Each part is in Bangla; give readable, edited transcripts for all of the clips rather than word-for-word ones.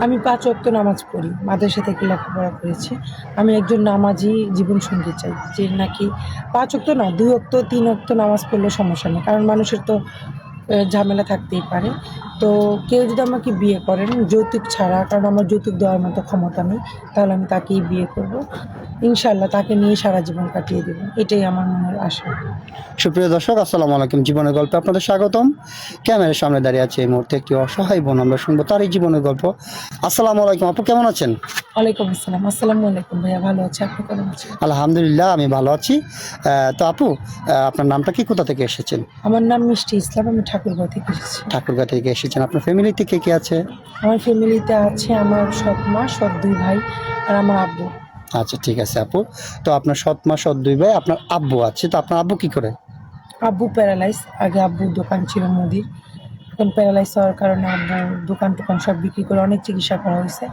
আমি ৫ ওয়াক্ত নামাজ পড়ি, মাদ্রাসা থেকে লেখাপড়া করেছি। আমি একজন নামাজি জীবনসঙ্গী চাই, যে নাকি ৫ ওয়াক্ত না ২ ওয়াক্ত ৩ ওয়াক্ত নামাজ পড়লে সমস্যা নেই, কারণ মানুষের তো ঝামেলা থাকতেই পারে। তো কেউ যদি আমাকে বিয়ে করেন যৌতুক ছাড়া, কারণ আমার যৌতুক দেওয়ার মতো ক্ষমতা নেই, তাহলে আমি তাকেই বিয়ে করব। ইনশাআল্লাহ তাকে নিয়ে সারা জীবন কাটিয়ে দেব, এটাই আমার মনের আশা। সুপ্রিয় দর্শক, আসসালামু আলাইকুম। জীবনের গল্পে আপনাদের স্বাগতম। ক্যামেরার সামনে দাঁড়িয়ে আছে এই মুহূর্তে একটি অসহায় বোন, আমরা শুনবো তারই জীবনের গল্প। আসসালামু আলাইকুম আপু, কেমন আছেন? ওয়ালাইকুম আসসালাম। আসসালামু আলাইকুম ভাইয়া, ভালো আছি, আপনি কেমন আছেন? আলহামদুলিল্লাহ, আমি ভালো আছি। তো আপু, আপনার নামটা কি, কোথা থেকে এসেছেন? আমার নাম মিষ্টি ইসলাম, আমি ঠাকুরগাঁও থেকে এসেছি। ঠাকুরগাঁ থেকে এসেছেন। আপনার ফ্যামিলিতে কে কে আছে? আমার ফ্যামিলিতে আছে আমার সৎ মা, সৎ ২ ভাই আর আমার আব্বু। আচ্ছা, ঠিক আছে আপু। তো আপনার সৎ মা, সৎ ২ ভাই, আপনার আব্বু আছে। তো আপনার আব্বু কি করে? আব্বু প্যারালাইজ। আগে আব্বুর দোকান ছিল মুদির, এখন প্যারালাইজ হওয়ার কারণে আব্বুর দোকান টোকান সব বিক্রি করে অনেক চিকিৎসা করা হয়েছে,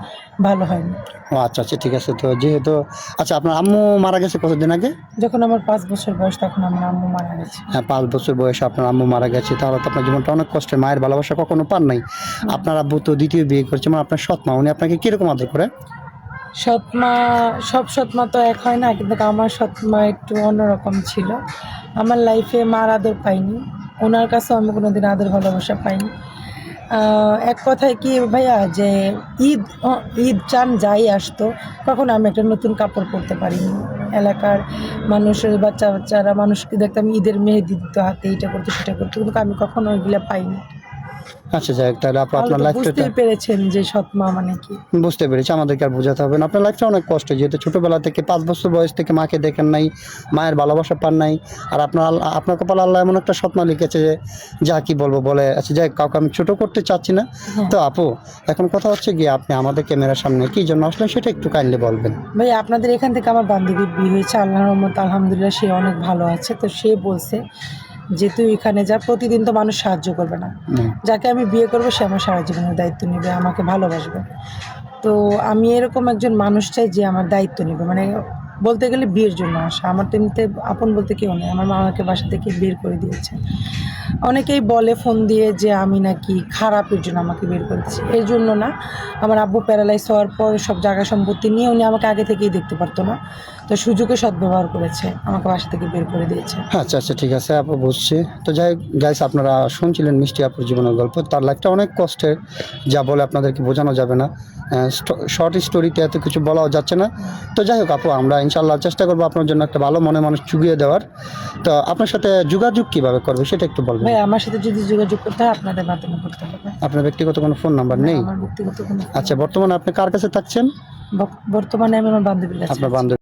ভালো হয়নি। ও আচ্ছা আচ্ছা, ঠিক আছে। তো যেহেতু আচ্ছা, আপনার আম্মু মারা গেছে কতদিন আগে? যখন আমার ৫ বছর বয়স তখন আমার আম্মু মারা গেছে। হ্যাঁ, ৫ বছর বয়সে আপনার আম্মু মারা গেছে। তাহলে তো আপনার জীবনটা অনেক কষ্টের। মায়ের ভালোবাসা কখনো পান নাই। আপনার আব্বু তো দ্বিতীয় বিয়ে করছে, মানে আপনার সৎ মা, উনি আপনাকে কিরকম আদর করে? সৎ মা, সব সৎ মা তো এক হয় না, কিন্তু আমার সৎ মা একটু অন্যরকম ছিল। আমার লাইফে মার আদর পাইনি, ওনার কাছেও আমি কোনোদিন আদর ভালোবাসা পাইনি। এক কথায় কি ভাইয়া, যে ঈদ চান যাই আসতো, কখনো আমি একটা নতুন কাপড় পরতে পারিনি। এলাকার মানুষের বাচ্চারা মানুষকে দেখতাম ঈদের মেহেদি দিত হাতে, এটা করতো সেটা করতো, কিন্তু আমি কখনো ওইগুলো পাইনি। আচ্ছা, যাই হোক, তাহলে আপু আপনার তাহলে তো লাইফটা বুঝতেই পেরেছেন যে সৎ মা মানে কি। বুঝতে পেরেছি, আমাদেরকে আর বোঝাতে হবে না। আপনার লাইফটা অনেক কষ্ট, যেহেতু ছোটোবেলা থেকে ৫ বছর বয়স থেকে মাকে দেখেন নাই, মায়ের ভালোবাসা পান নাই। আর আপনার কপালে আল্লাহ এমন একটা স্বপ্ন লিখেছে যে যা কি বলবো বলে। আচ্ছা, যাই হোক, কাউকে আমি ছোটো করতে চাচ্ছি না। তো আপু, এখন কথা হচ্ছে গিয়ে আপনি আমাদের ক্যামেরার সামনে কী জন্য আসলেন সেটা একটু কাইন্ডলি বলবেন। ভাই আপনাদের এখান থেকে আমার বান্ধবীর বিয়ে হয়েছে, আল্লাহর রহমতে আলহামদুলিল্লাহ সে অনেক ভালো আছে। তো সে বলছে যে তুই এখানে যা, প্রতিদিন তো মানুষ সাহায্য করবে না, যাকে আমি বিয়ে করবো সে আমার সারা জীবনের দায়িত্ব নেবে, আমাকে ভালোবাসবে। তো আমি এরকম একজন মানুষ চাই যে আমার দায়িত্ব নেবে, মানে বলতে গেলে বিয়ের জন্য আসা। আমার তো এমনিতে আপন বলতে কেউ নেই, আমার মা আমাকে বাসা থেকে বের করে দিয়েছে। অনেকেই বলে ফোন দিয়ে যে আমি নাকি খারাপের জন্য আমাকে বের করে দিয়েছে, এই জন্য না। আমার আব্বু প্যারালাইজ হওয়ার পর সব জায়গা সম্পত্তি নিয়ে উনি আমাকে আগে থেকেই দেখতে পারতো না, তো সুযোগে সদ্ব্যবহার করেছে, আমাকে বাসা থেকে বের করে দিয়েছে। আচ্ছা আচ্ছা, ঠিক আছে আপু, বুঝছি। তো যাই হোক গাইস, আপনারা শুনছিলেন মিষ্টি আপুর জীবনের গল্প। তার লাইফটা অনেক কষ্টের, যা বলে আপনাদেরকে বোঝানো যাবে না। শর্ট স্টোরিতে এত কিছু বলাও যাচ্ছে না। তো যাই হোক আপু, আমরা ইনশাল্লাহ চেষ্টা করবো আপনার জন্য একটা ভালো মনে মানুষ জুগিয়ে দেওয়ার। তো আপনার সাথে যোগাযোগ কীভাবে করবে সেটা একটু বলবেন। ভাই আমার সাথে যদি যোগাযোগ করতে হয় আপনাদের মাধ্যমে করতে হবে। আপনার ব্যক্তিগত কোনো ফোন নাম্বার নেই? আমার ব্যক্তিগত কোনো আচ্ছা, বর্তমানে আপনি কার কাছে থাকছেন? বর্তমানে আমি আমার বান্ধবীর কাছে আপনার আছি। বান্ধবী